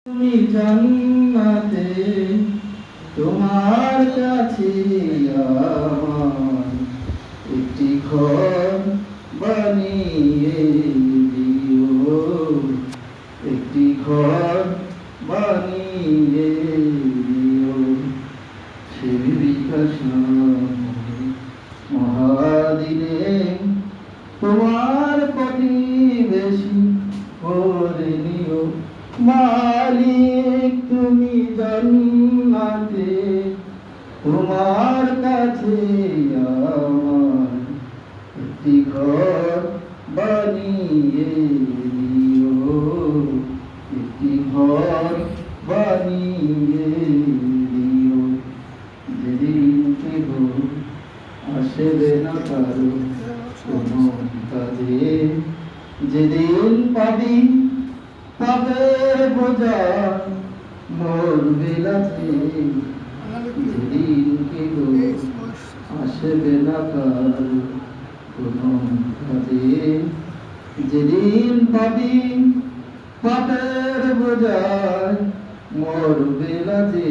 তুমি জান্নাতে তোমার কাছে আমার একটি ঘর বানিয়ে দিও, একটি ঘর বানিয়ে দিও। শিবিকা মহাদিনে তোমার প্রতিবেশী করে নিও। মালিক তুমি জান্নাতে তোমার কাছে আমার একটি ঘর বানিয়ে দিও, একটি ঘর বানিয়ে দিও। যেদিন কেহ আসবে না কারো কোনো কাজে, যেদিন পাবি পাপের বোঝা মোর বিলাতে, যেদিন কেহ আসবে না কারো কোনো কাজে, যেদিন পাবি পাপের বোঝা মোর বিলাতে।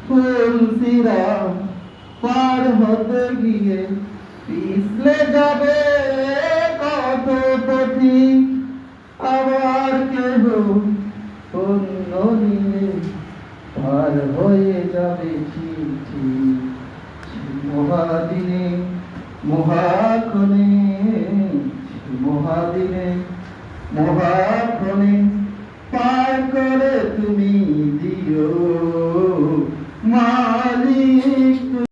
ফুলসিরা পার হতে গিয়ে পিছলে যাবে কত পথিক, আবার কেহ অন্য নিয়ে পার হয়ে যাবে ঠিক ঠিক। মহাদিনে